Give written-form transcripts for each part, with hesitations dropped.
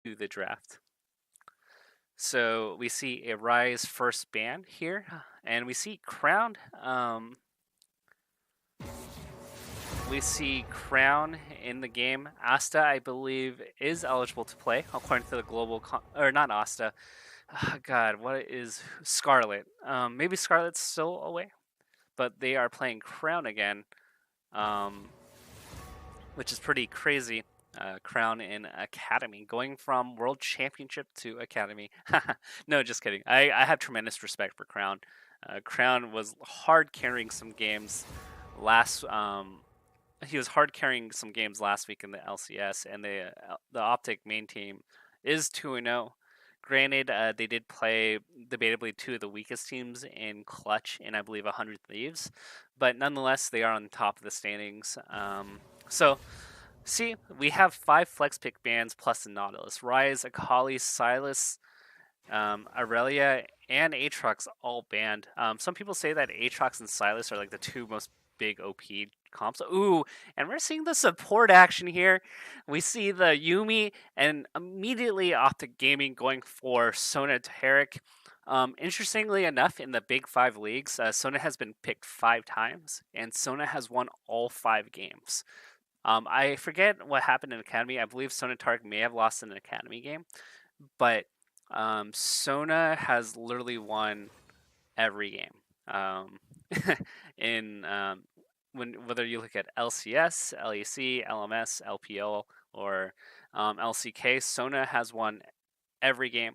to the draft. So we see a Rise first ban here, and we see Crown. We see Crown in the game. Asta, I believe, is eligible to play according to the global, or not Asta. God, what is Scarlet? Maybe Scarlet's still away, but they are playing Crown again, which is pretty crazy. Crown in Academy, going from World Championship to Academy. No, just kidding. I have tremendous respect for Crown. Crown was hard carrying some games last. He was hard carrying some games last week in the LCS, and the OpTic main team is 2-0. Granted, they did play debatably two of the weakest teams in Clutch and I believe 100 Thieves, but nonetheless, they are on top of the standings. So, see, we have 5 flex pick bans plus the Nautilus. Rise, Akali, Silas, Aurelia, and Aatrox all banned. Some people say that Aatrox and Silas are like the two most big OP comps. Ooh, and we're seeing the support action here. We see the Yuumi and immediately OpTic Gaming going for Sona Taric. Interestingly enough, in the Big 5 leagues, Sona has been picked 5 times, and Sona has won all 5 games. I forget what happened in Academy. I believe Sona Taric may have lost in an Academy game, but Sona has literally won every game. In whether you look at LCS, LEC, LMS, LPL, or LCK, Sona has won every game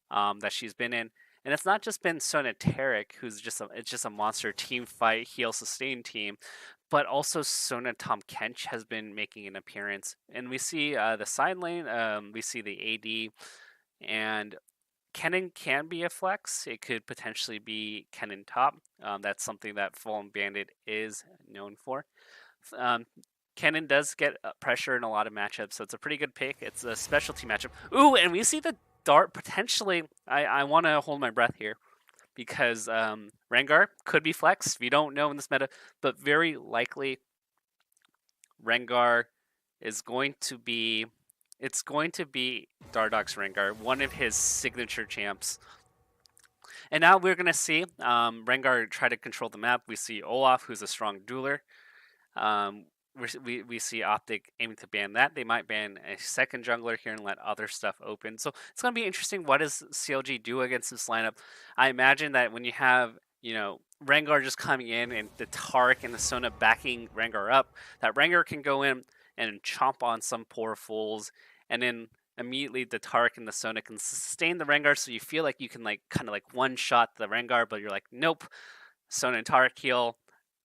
that she's been in. And it's not just been Sona Taric, who's it's just a monster team fight, heal sustain team, but also Sona Tom Kench has been making an appearance. And we see the side lane, we see the AD, and Kennen can be a flex. It could potentially be Kennen top. That's something that Fallen Bandit is known for. Kennen does get pressure in a lot of matchups, so it's a pretty good pick. It's a specialty matchup. Ooh, and we see the dart potentially. I want to hold my breath here because Rengar could be flexed. We don't know in this meta, but very likely Rengar is going to be. It's going to be Dardox Rengar, one of his signature champs. And now we're going to see Rengar try to control the map. We see Olaf, who's a strong dueler. We see OpTic aiming to ban that. They might ban a second jungler here and let other stuff open. So it's going to be interesting. What does CLG do against this lineup? I imagine that when you have, Rengar just coming in and the Taric and the Sona backing Rengar up, that Rengar can go in and chomp on some poor fools, and then immediately the Taric and the Sona can sustain the Rengar, so you feel like you can kind of one-shot the Rengar, but you're like, nope, Sona and Taric heal.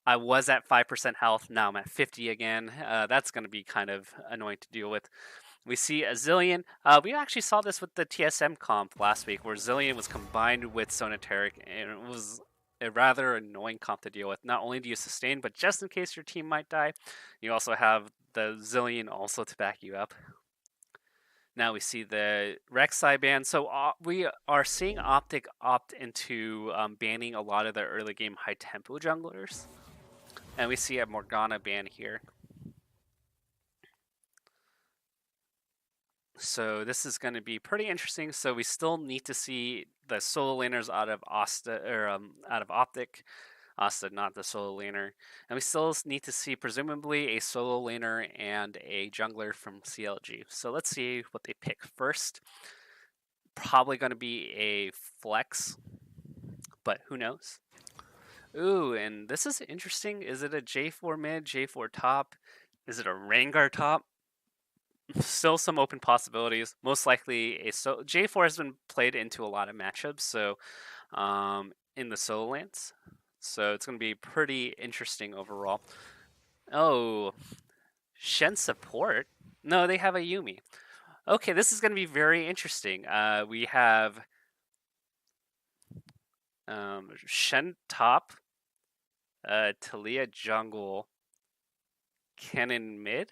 I was at 5% health, now I'm at 50 again. That's going to be kind of annoying to deal with. We see a Zilean. We actually saw this with the TSM comp last week, where Zilean was combined with Sona Taric, and it was a rather annoying comp to deal with. Not only do you sustain, but just in case your team might die, you also have the Zilean also to back you up. Now we see the Rek'Sai ban. So we are seeing OpTic opt into banning a lot of the early game high tempo junglers. And we see a Morgana ban here. So this is going to be pretty interesting. So we still need to see the solo laners out of Asta or out of OpTic. Asta, not the solo laner. And we still need to see presumably a solo laner and a jungler from CLG. So let's see what they pick first. Probably going to be a flex, but who knows? Ooh, and this is interesting. Is it a J4 mid, J4 top? Is it a Rengar top? Still some open possibilities. Most likely J4 has been played into a lot of matchups, so in the solo lanes. So it's going to be pretty interesting overall. Oh, Shen support? No, they have a Yuumi. Okay, this is going to be very interesting. We have Shen top, Talia jungle, Kennen mid.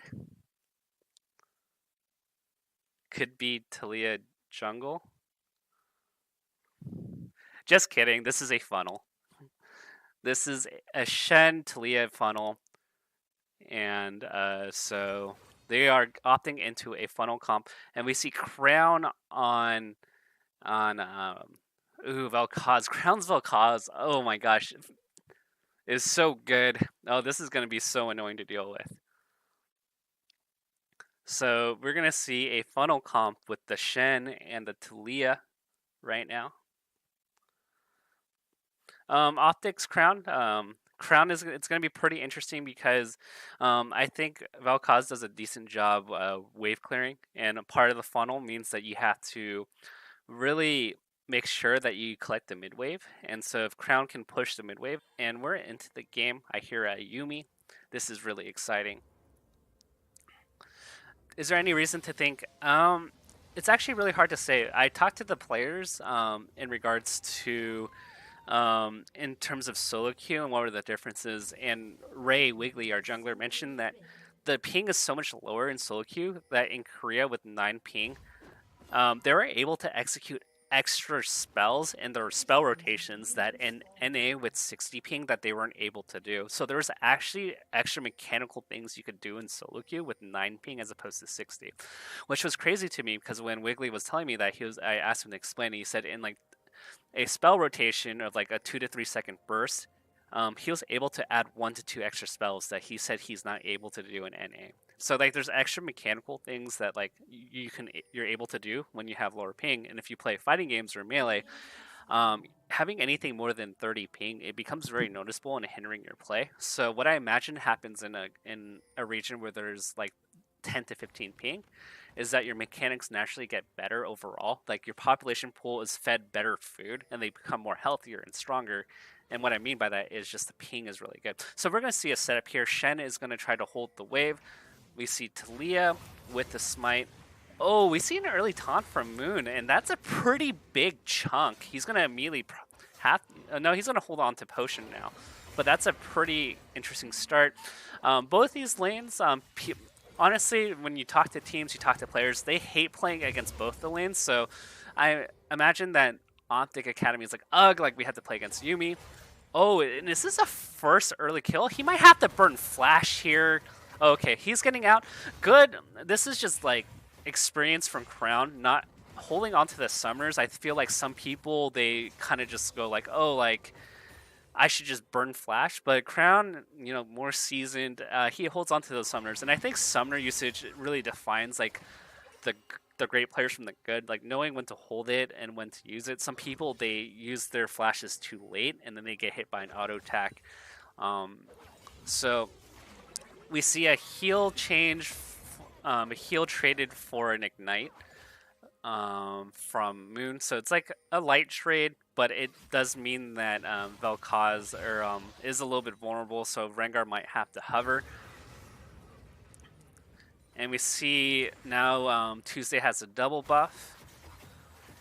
Could be Talia jungle. Just kidding. This is a funnel. This is a Shen Talia funnel. And so They are opting into a funnel comp, and we see Crown on Vel'Koz. Crown's Vel'Koz. Oh my gosh, is so good. Oh, this is going to be so annoying to deal with. So we're going to see a funnel comp with the Shen and the Taliyah right now. OpTic's Crown. Crown is it's going to be pretty interesting because I think Vel'Koz does a decent job wave clearing, and a part of the funnel means that you have to really make sure that you collect the mid wave. And so if Crown can push the mid wave, and we're into the game, I hear a Yuumi. This is really exciting. Is there any reason to think? It's actually really hard to say. I talked to the players in regards to in terms of solo queue and what were the differences. And Ray Wigley, our jungler, mentioned that the ping is so much lower in solo queue that in Korea with 9 ping, they were able to execute extra spells in their spell rotations that in NA with 60 ping that they weren't able to do. So there was actually extra mechanical things you could do in solo queue with 9 ping as opposed to 60, which was crazy to me because when Wigley was telling me that, I asked him to explain it. He said in like a spell rotation of like a 2 to 3 second burst, he was able to add 1 to 2 extra spells that he said he's not able to do in NA. So like there's extra mechanical things that like you're able to do when you have lower ping, and if you play fighting games or melee, having anything more than 30 ping, it becomes very noticeable and hindering your play. So what I imagine happens in a region where there's like 10 to 15 ping is that your mechanics naturally get better overall. Like your population pool is fed better food and they become more healthier and stronger. And what I mean by that is just the ping is really good. So we're going to see a setup here. Shen is going to try to hold the wave. We see Taliyah with the smite. Oh, we see an early taunt from Moon, and that's a pretty big chunk. He's going to immediately no, he's going to hold on to Potion now. But that's a pretty interesting start. Both these lanes, honestly, when you talk to teams, you talk to players, they hate playing against both the lanes. So I imagine that OpTic Academy is like, ugh, like we had to play against Yuumi. Oh, and is this a first early kill? He might have to burn Flash here. Okay, he's getting out. Good. This is just like experience from Crown, not holding on to the Summers. I feel like some people, they kind of just go like, oh, like I should just burn Flash. But Crown, you know, more seasoned, he holds on to those Summoners. And I think Summoner usage really defines like the great players from the good, like knowing when to hold it and when to use it. Some people, they use their flashes too late and then they get hit by an auto attack. So we see a heal change, a heal traded for an ignite from Moon. So it's like a light trade, but it does mean that Vel'Koz is a little bit vulnerable, so Rengar might have to hover. And we see now Tuesday has a double buff.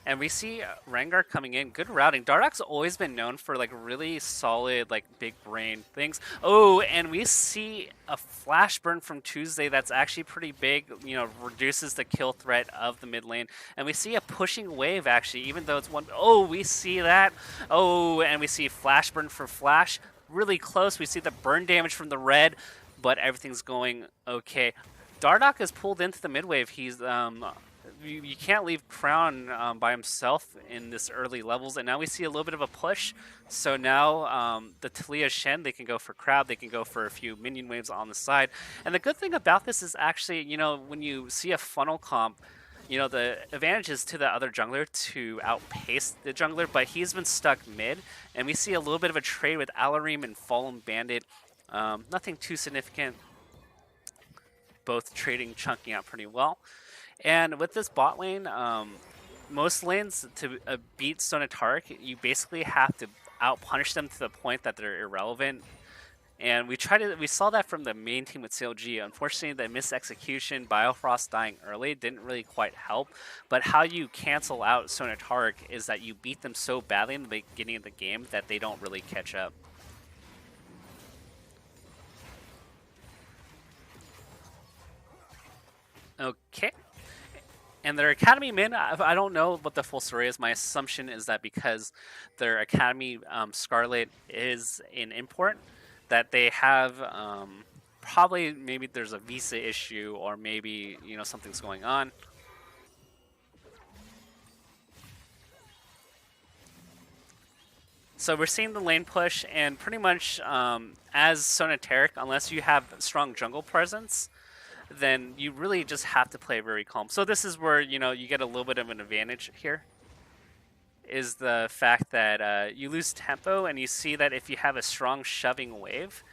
And we see Rengar coming in, good routing. Dardoch's always been known for like really solid, like big brain things. Oh, and we see a flash burn from Tuesday that's actually pretty big, you know, reduces the kill threat of the mid lane. And we see a pushing wave actually, even though it's one. Oh, we see that. Oh, and we see flash burn for Flash. Really close. We see the burn damage from the red, but everything's going okay. Dardoch is pulled into the mid wave. He's you can't leave Crown by himself in this early levels, and now we see a little bit of a push. So now the Taliyah Shen, they can go for crowd, they can go for a few minion waves on the side. And the good thing about this is actually, you know, when you see a funnel comp, you know, the advantage is to the other jungler to outpace the jungler, but he's been stuck mid, and we see a little bit of a trade with Alarim and Fallen Bandit. Nothing too significant. Both trading, chunking out pretty well. And with this bot lane, most lanes to beat Sonatark, you basically have to out-punish them to the point that they're irrelevant. And we saw that from the main team with CLG. Unfortunately, the mis-execution, Biofrost dying early, didn't really quite help. But how you cancel out Sonatark is that you beat them so badly in the beginning of the game that they don't really catch up. Okay. And their Academy min, I don't know what the full story is. My assumption is that because their Academy Scarlet is an import, that they have probably maybe there's a visa issue, or maybe, you know, something's going on. So we're seeing the lane push, and pretty much as Sonateric, unless you have strong jungle presence, then you really just have to play very calm. So this is where, you know, you get a little bit of an advantage here, is the fact that you lose tempo, and you see that if you have a strong shoving wave,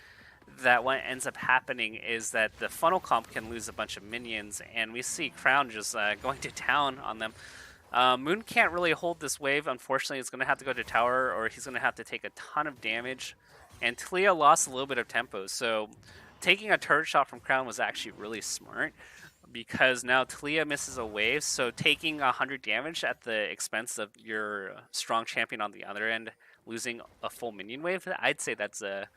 that what ends up happening is that the funnel comp can lose a bunch of minions, and we see Crown just going to town on them. Moon can't really hold this wave. Unfortunately, he's going to have to go to tower, or he's going to have to take a ton of damage. And Talia lost a little bit of tempo, so taking a turret shot from Crown was actually really smart, because now Talia misses a wave, so taking 100 damage at the expense of your strong champion on the other end, losing a full minion wave, I'd say that's a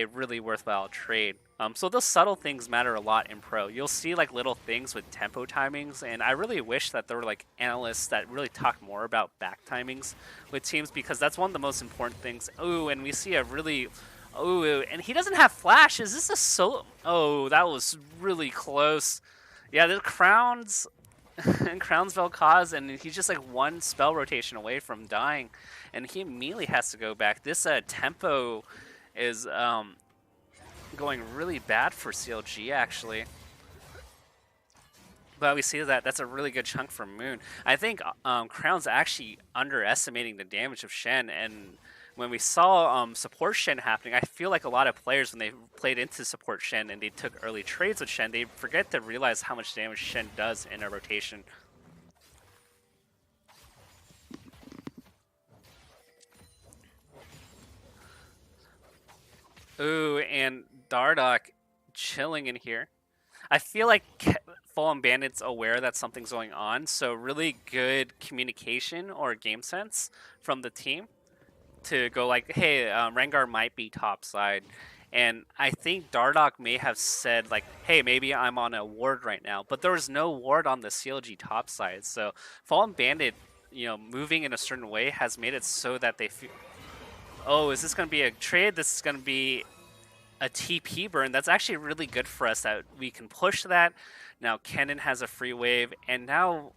really worthwhile trade. So those subtle things matter a lot in pro. You'll see like little things with tempo timings, and I really wish that there were like analysts that really talk more about back timings with teams, because that's one of the most important things. Oh, and we see a really, oh, and he doesn't have flash. Is this a solo? Oh, that was really close. Yeah, the Crowns and Crown's Vel'Koz, and he's just like one spell rotation away from dying, and he immediately has to go back. This tempo is going really bad for CLG, actually. But we see that that's a really good chunk from Moon. I think Crown's actually underestimating the damage of Shen, and when we saw support Shen happening, I feel like a lot of players, when they played into support Shen and they took early trades with Shen, they forget to realize how much damage Shen does in a rotation. Ooh, and Dardoch chilling in here. I feel like Fallen Bandit's aware that something's going on, so really good communication or game sense from the team to go like, hey, Rengar might be topside. And I think Dardoch may have said like, hey, maybe I'm on a ward right now, but there was no ward on the CLG topside. So Fallen Bandit, you know, moving in a certain way has made it so that they feel, oh, is this going to be a trade? This is going to be a TP burn. That's actually really good for us that we can push that. Now Kennen has a free wave, and now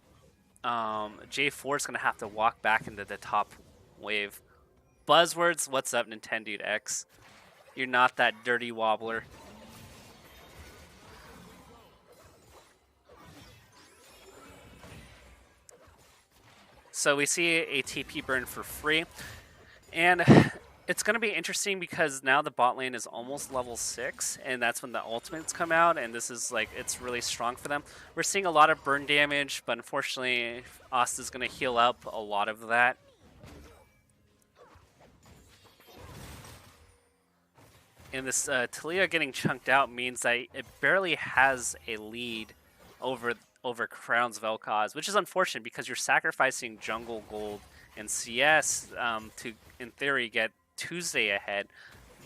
J4 is going to have to walk back into the top wave. Buzzwords, what's up, Nintendo X? You're not that dirty wobbler. So we see a TP burn for free. And it's going to be interesting because now the bot lane is almost level 6, and that's when the ultimates come out, and this is like, it's really strong for them. We're seeing a lot of burn damage, but unfortunately, Asta's going to heal up a lot of that. And this Talia getting chunked out means that it barely has a lead over Crown's Vel'Koz, which is unfortunate because you're sacrificing jungle gold and CS to, in theory, get Tuesday ahead,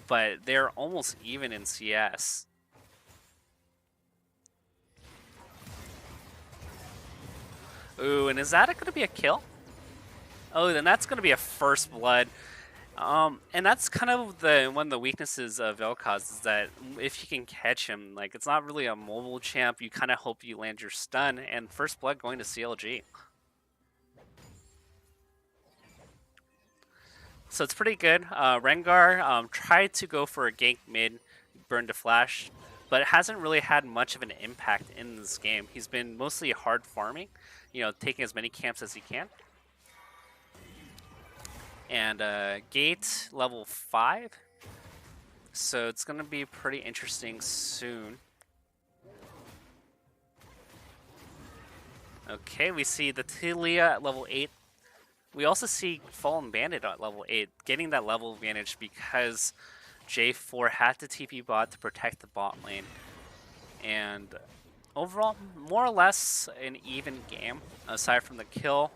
but they're almost even in CS. Ooh, and is that going to be a kill? Oh, then that's going to be a first blood. And that's kind of one of the weaknesses of Vel'Koz, is that if you can catch him, like, it's not really a mobile champ. You kind of hope you land your stun, and first blood going to CLG. So it's pretty good. Rengar tried to go for a gank mid, burn to flash, but it hasn't really had much of an impact in this game. He's been mostly hard farming, you know, taking as many camps as he can. And gate level 5, so it's going to be pretty interesting soon. Okay, we see the Talia at level 8. We also see Fallen Bandit at level 8, getting that level advantage because J4 had to TP bot to protect the bot lane. And overall, more or less an even game, aside from the kill.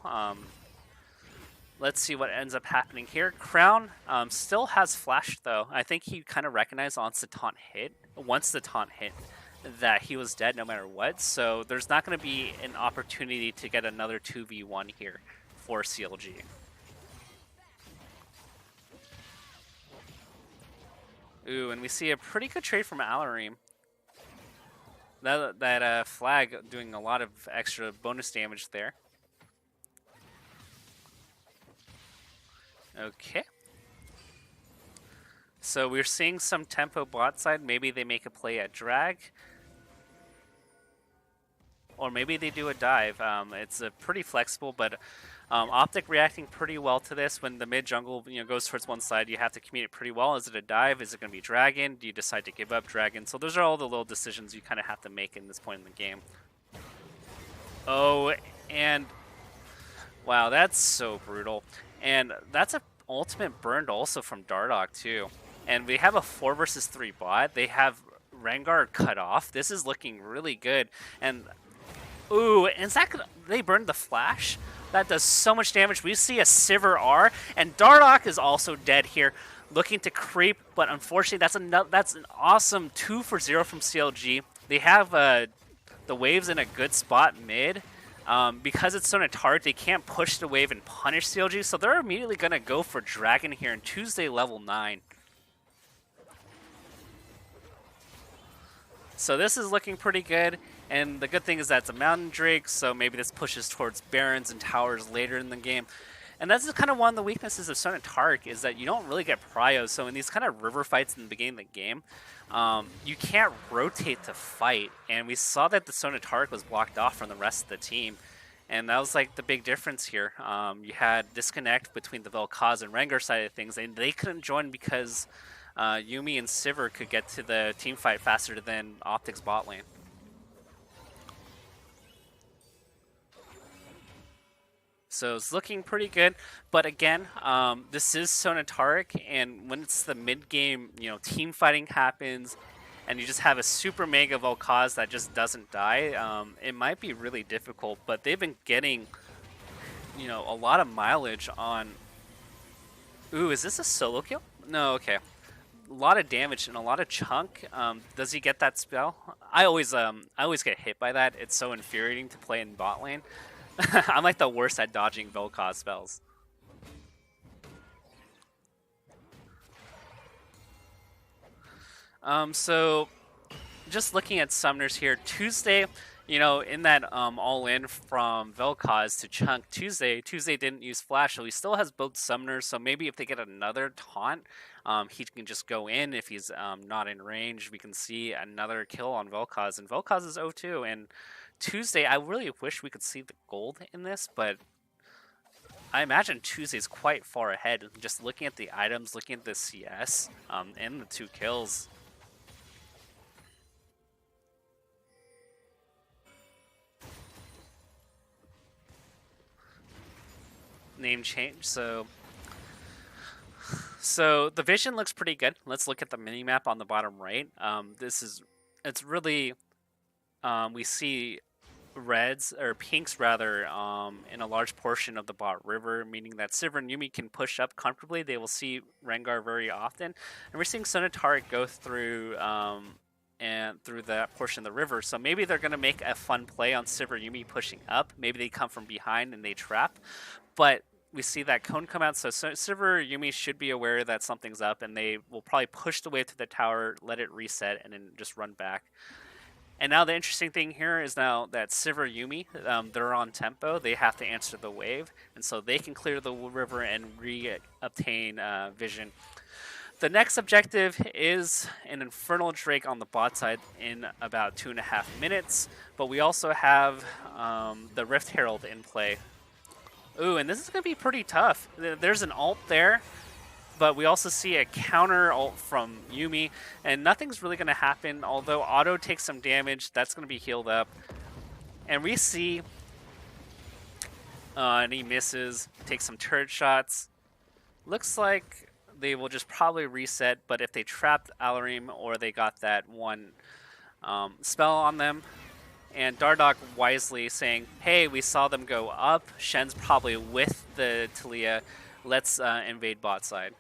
Let's see what ends up happening here. Crown still has flash, though. I think he kind of recognized once the taunt hit, that he was dead no matter what. So there's not going to be an opportunity to get another 2v1 here for CLG. Ooh, and we see a pretty good trade from Alarim. That flag doing a lot of extra bonus damage there. Okay. So we're seeing some tempo bot side. Maybe they make a play at drag. Or maybe they do a dive. It's pretty flexible, but OpTic reacting pretty well to this. When the mid jungle goes towards one side, you have to communicate pretty well. Is it a dive? Is it going to be dragon? Do you decide to give up dragon? So those are all the little decisions you kind of have to make in this point in the game. Oh, and wow, that's so brutal. And that's an ultimate burned also from Dardoch too. And we have a 4 versus 3 bot. They have Rengar cut off. This is looking really good. And ooh, and is that they burned the flash? That does so much damage. We see a Sivir R, and Dardoch is also dead here, looking to creep, but unfortunately that's an awesome 2 for 0 from CLG. They have the waves in a good spot mid. Because it's so Target, they can't push the wave and punish CLG, so they're immediately going to go for Dragon here in Tuesday level 9. So this is looking pretty good, and the good thing is that it's a Mountain Drake, so maybe this pushes towards Barons and Towers later in the game. And that's kind of one of the weaknesses of Sona Tark, is that you don't really get pryos, so in these kind of river fights in the beginning of the game, you can't rotate to fight, and we saw that the Sona Tark was blocked off from the rest of the team. And that was like the big difference here. You had disconnect between the Vel'Koz and Rengar side of things, and they couldn't join because Yuumi and Sivir could get to the team fight faster than OpTic's bot lane. So it's looking pretty good, but again, this is Sona Tarek, and when it's the mid-game, team fighting happens, and you just have a super mega Vel'Koz that just doesn't die, it might be really difficult. But they've been getting, a lot of mileage on. Ooh, is this a solo kill? No, okay. A lot of damage and a lot of chunk. Does he get that spell? I always get hit by that. It's so infuriating to play in bot lane. I'm like the worst at dodging Vel'Koz spells. So just looking at summoners here, Tuesday, in that all-in from Vel'Koz to Chunk, Tuesday didn't use Flash, so he still has both summoners, so maybe if they get another taunt, he can just go in if he's not in range. We can see another kill on Vel'Koz, and Vel'Koz is 0-2, and Tuesday, I really wish we could see the gold in this, but I imagine Tuesday's quite far ahead. Just looking at the items, looking at the CS, and the 2 kills. Name change, so the vision looks pretty good. Let's look at the minimap on the bottom right. It's really, we see reds, or pinks rather, in a large portion of the bot river, meaning that Sivir and Yuumi can push up comfortably. They will see Rengar very often, and we're seeing Sona Tarek go through and through that portion of the river. So maybe they're going to make a fun play on Sivir Yuumi pushing up. Maybe they come from behind and they trap, but we see that cone come out, so Sivir Yuumi should be aware that something's up, and they will probably push the wave to the tower, let it reset, and then just run back. And now the interesting thing here is now that Sivir Yuumi, they're on tempo, they have to answer the wave, and so they can clear the river and re-obtain vision. The next objective is an Infernal Drake on the bot side in about 2.5 minutes, but we also have the Rift Herald in play. Ooh, and this is going to be pretty tough. There's an ult there, but we also see a counter ult from Yuumi, and nothing's really going to happen, although Auto takes some damage. That's going to be healed up. And we see, and he misses, takes some turret shots. Looks like they will just probably reset, but if they trapped Alarim or they got that one spell on them, and Dardoch wisely saying, hey, we saw them go up, Shen's probably with the Talia, let's invade bot side.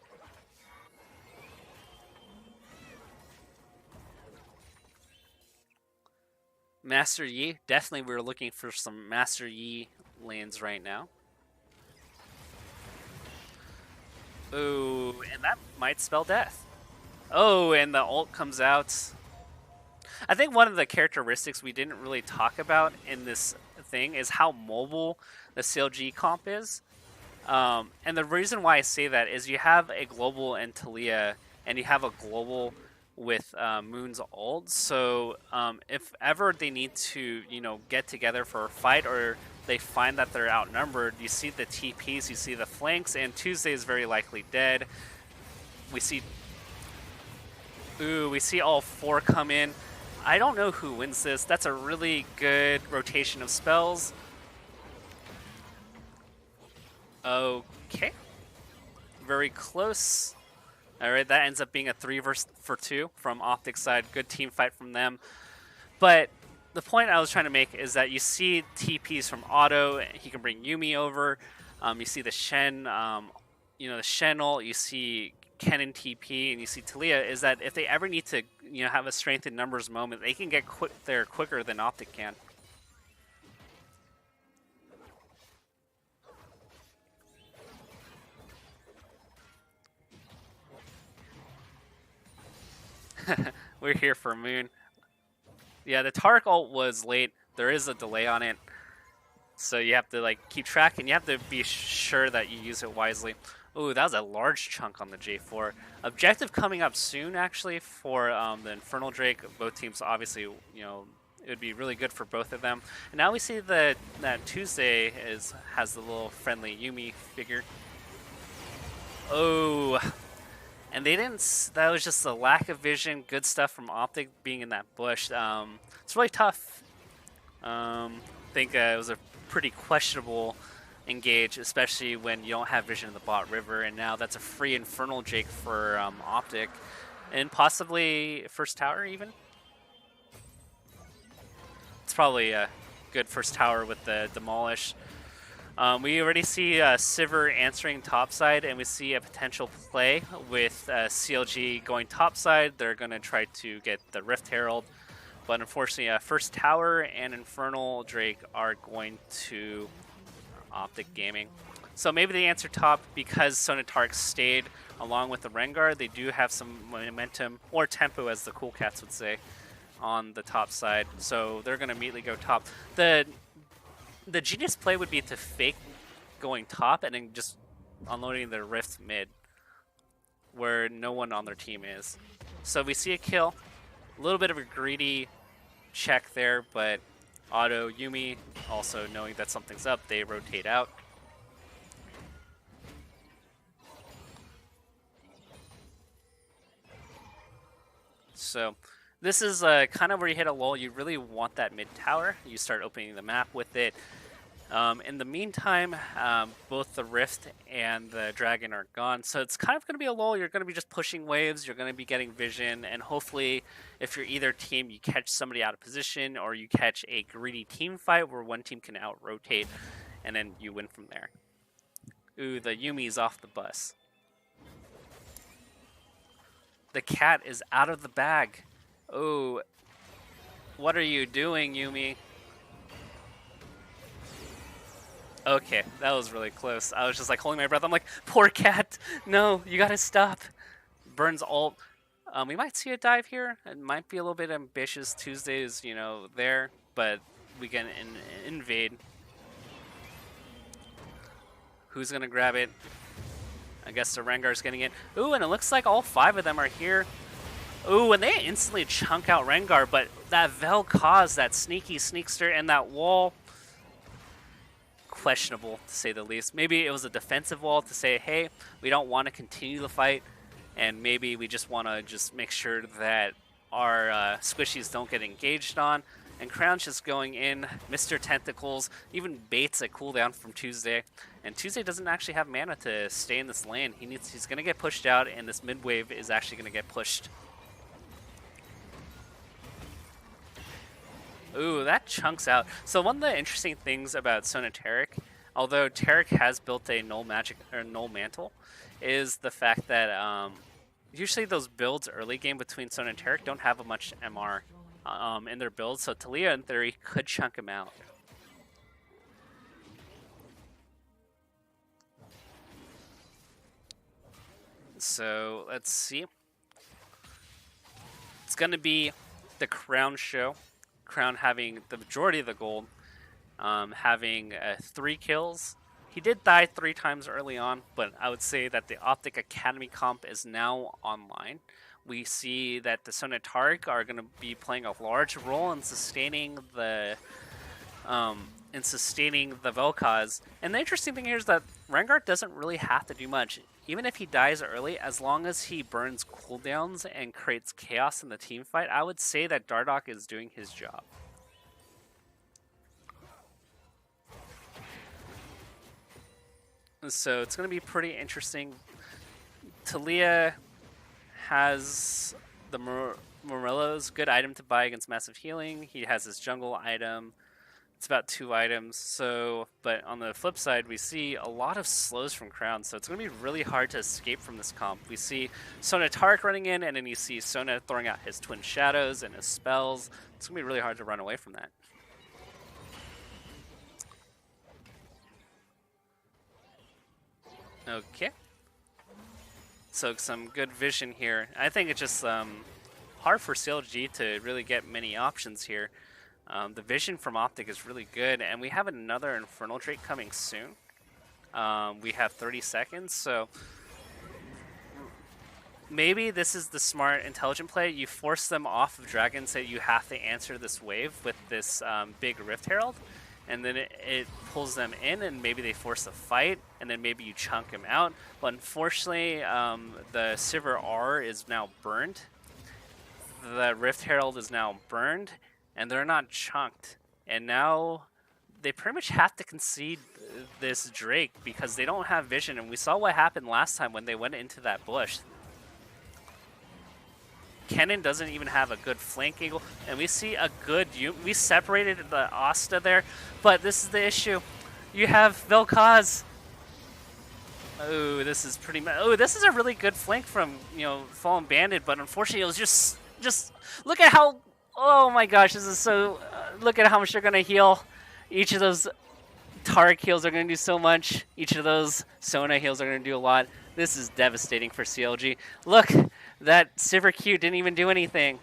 Master Yi, definitely we're looking for some Master Yi lanes right now. Ooh, and that might spell death. Oh, and the ult comes out. I think one of the characteristics we didn't really talk about in this thing is how mobile the CLG comp is. And the reason why I say that is you have a global and Talia, and you have a global with Moon's ult. So if ever they need to, get together for a fight, or they find that they're outnumbered, you see the TPs, you see the flanks, and Tuesday is very likely dead. We see, we see all four come in. I don't know who wins this. That's a really good rotation of spells. Okay. Very close. All right, that ends up being a 3-for-2 from OpTic side. Good team fight from them. But the point I was trying to make is that you see TPs from Otto. He can bring Yumi over. You see the Shen, the Shen ult. You see Kennen TP, and you see Talia. Is that if they ever need to, have a strength in numbers moment, they can get there quicker than OpTic can. We're here for Moon. Yeah, the Tark ult was late. There is a delay on it. So you have to keep track, and you have to be sure that you use it wisely. Ooh, that was a large chunk on the J4. Objective coming up soon, actually, for the Infernal Drake. Both teams, obviously, it would be really good for both of them. And now we see that Tuesday has the little friendly Yumi figure. Oh, and they didn't. That was just a lack of vision. Good stuff from OpTic being in that bush. It's really tough. I think it was a pretty questionable engage, especially when you don't have vision in the bot river. And now that's a free Infernal Drake for OpTic, and possibly first tower even. It's probably a good first tower with the demolish. We already see Sivir answering topside, and we see a potential play with CLG going topside. They're going to try to get the Rift Herald, but unfortunately, First Tower and Infernal Drake are going to OpTic Gaming. So maybe they answer top because Sonatark stayed along with the Rengar. They do have some momentum, or tempo as the cool cats would say, on the top side. So they're going to immediately go top. The genius play would be to fake going top and then just unloading the Rift mid where no one on their team is. So we see a kill. A little bit of a greedy check there, but Otto, Yumi, also knowing that something's up, they rotate out. So this is kind of where you hit a lull. You really want that mid tower. You start opening the map with it. In the meantime, both the Rift and the Dragon are gone, so it's kind of going to be a lull. You're going to be just pushing waves, you're going to be getting vision, and hopefully, if you're either team, you catch somebody out of position, or you catch a greedy team fight where one team can out-rotate, and then you win from there. Ooh, the Yumi's off the bus. The cat is out of the bag. Oh, what are you doing, Yumi? Okay, that was really close. I was just holding my breath. I'm like, poor cat. No, you gotta stop. Burns ult. We might see a dive here. It might be a little bit ambitious. Tuesday is, there, but we can invade. Who's gonna grab it? I guess the Rengar's getting it. Ooh, and it looks like all 5 of them are here. Ooh, and they instantly chunk out Rengar, but that Vel caused that sneaky sneakster and that wall. Questionable, to say the least. Maybe it was a defensive wall to say, hey, we don't want to continue the fight, and maybe we just want to make sure that our squishies don't get engaged on. And Crown's just going in. Mr. Tentacles even baits a cooldown from Tuesday, and Tuesday doesn't actually have mana to stay in this lane. He's going to get pushed out, and this mid wave is actually going to get pushed. Ooh, that chunks out. So one of the interesting things about Sonatarek, although Tarek has built a null magic or null mantle, is the fact that usually those builds early game between Son and Tarek don't have a much MR in their builds, so Talia in theory could chunk him out. So let's see. going to be the Crown show. Crown having the majority of the gold, having 3 kills. He did die 3 times early on, but I would say that the OpTic Academy comp is now online. We see that the Sona Tark are going to be playing a large role in sustaining the Vel'Koz. And the interesting thing here is that Rengar doesn't really have to do much. Even if he dies early, as long as he burns cooldowns and creates chaos in the team fight, I would say that Dardoch is doing his job. So it's going to be pretty interesting. Talia has the Morello's good item to buy against massive healing. He has his jungle item. It's about 2 items. So, but on the flip side, we see a lot of slows from Crown. So it's going to be really hard to escape from this comp. We see Sona Tark running in, and then you see Sona throwing out his Twin Shadows and his spells. It's going to be really hard to run away from that. Okay. So some good vision here. I think it's just hard for CLG to really get many options here. The vision from OpTic is really good, and we have another Infernal Drake coming soon. We have 30 seconds, so maybe this is the smart, intelligent play. You force them off of Dragon, say you have to answer this wave with this big Rift Herald, and then it pulls them in, and maybe they force a fight, and then maybe you chunk him out. But unfortunately, the Sivir R is now burned. The Rift Herald is now burned, and they're not chunked. And now they pretty much have to concede this Drake because they don't have vision. And we saw what happened last time when they went into that bush. Kennen doesn't even have a good flank angle, and we see a good... We separated the Asta there, but this is the issue. You have Vel'Koz. Oh, this is pretty... Oh, this is a really good flank from, Fallen Bandit, but unfortunately it was just... Look at how... Oh my gosh, this is so... look at how much they're going to heal. Each of those Tark heals are going to do so much. Each of those Sona heals are going to do a lot. This is devastating for CLG. Look, that Sivir Q didn't even do anything.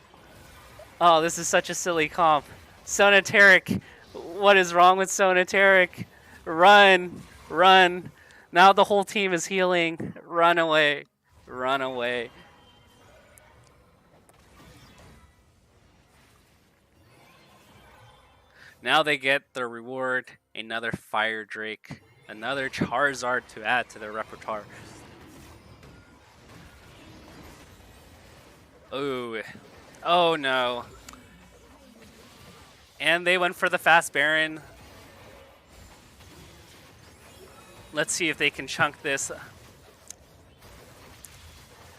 Oh, this is such a silly comp. Sona Taric. What is wrong with Sona Taric? Run. Run. Now the whole team is healing. Run away. Run away. Now they get their reward, another Fire Drake, another Charizard to add to their repertoire. Oh, oh no. And they went for the fast Baron. Let's see if they can chunk this.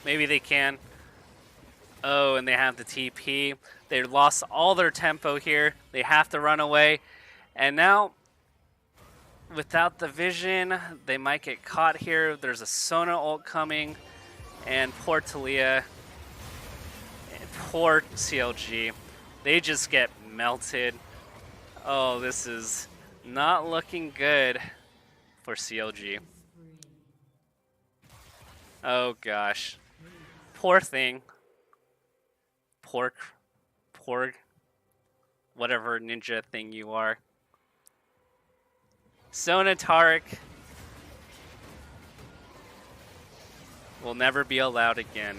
Maybe they can. Oh, and they have the TP. They lost all their tempo here. They have to run away. And now, without the vision, they might get caught here. There's a Sona ult coming. And poor Talia. And poor CLG. They just get melted. Oh, this is not looking good for CLG. Oh, gosh. Poor thing. Poor, whatever ninja thing you are. Sona Tarek will never be allowed again.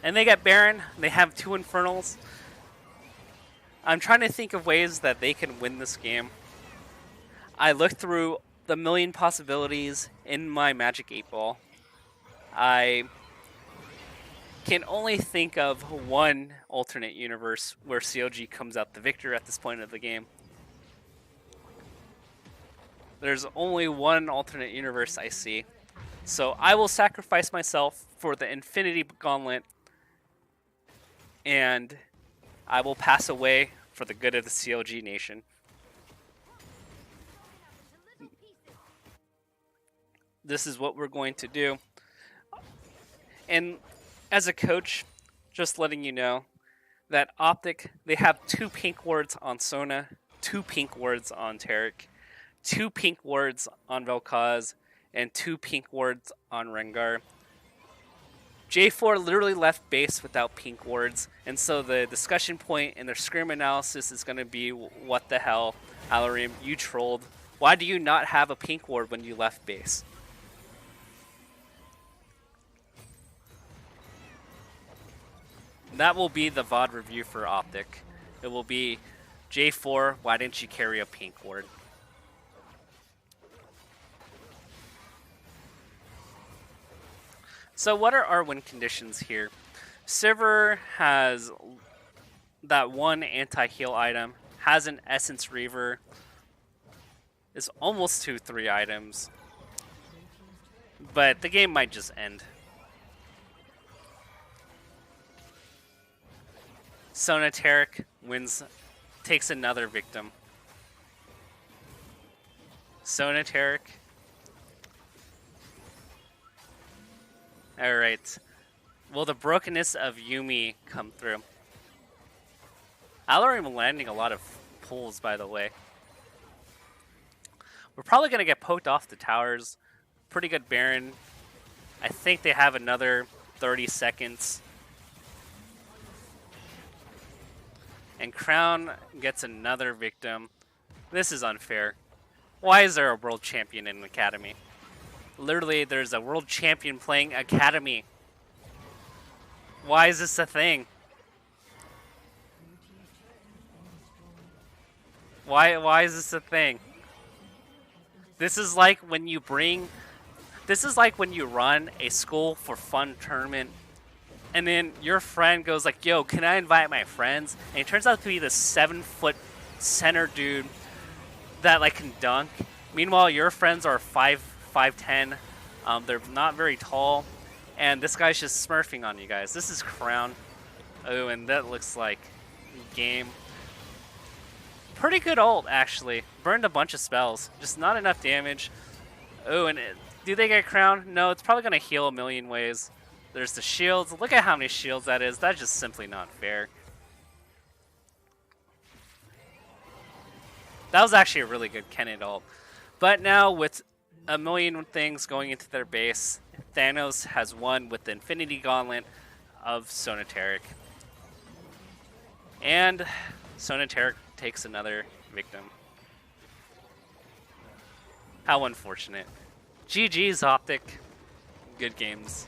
And they get Baron. They have 2 Infernals. I'm trying to think of ways that they can win this game. I looked through the million possibilities in my Magic 8 Ball. I can only think of one alternate universe where CLG comes out the victor at this point of the game. There's only one alternate universe I see. So I will sacrifice myself for the Infinity Gauntlet, and I will pass away for the good of the CLG nation. This is what we're going to do. And as a coach, just letting you know that OpTic, they have 2 pink wards on Sona, 2 pink wards on Taric, 2 pink wards on Vel'Koz, and 2 pink wards on Rengar. J4 literally left base without pink wards, and so the discussion point in their scrim analysis is going to be, what the hell, Alarim, you trolled. Why do you not have a pink ward when you left base? That will be the VOD review for OpTic. It will be, J4, why didn't you carry a pink ward? So what are our win conditions here? Sivir has that one anti-heal item, has an Essence Reaver, is almost 2-3 items, but the game might just end. Sonateric wins, takes another victim. Sonateric. Alright. Will the brokenness of Yuumi come through? Alarim landing a lot of pulls, by the way. We're probably going to get poked off the towers. Pretty good Baron. I think they have another 30 seconds. And Crown gets another victim. This is unfair. Why is there a world champion in Academy? Literally, there's a world champion playing Academy. Why is this a thing? Why is this a thing? This is like when you run a school for fun tournament, and then your friend goes like, yo, can I invite my friends? And he turns out to be this 7-foot center dude that like can dunk. Meanwhile, your friends are 5'10". They're not very tall, and this guy's just smurfing on you guys. This is Crown. Oh, and that looks like game. Pretty good ult, actually. Burned a bunch of spells. Just not enough damage. Oh, and do they get Crown? No, it's probably going to heal a million ways. There's the shields. Look at how many shields that is. That's just simply not fair. That was actually a really good Kennen ult. But now with a million things going into their base, Thanos has won with the Infinity Gauntlet of Sonateric. And Sonateric takes another victim. How unfortunate. GG's OpTic. Good games.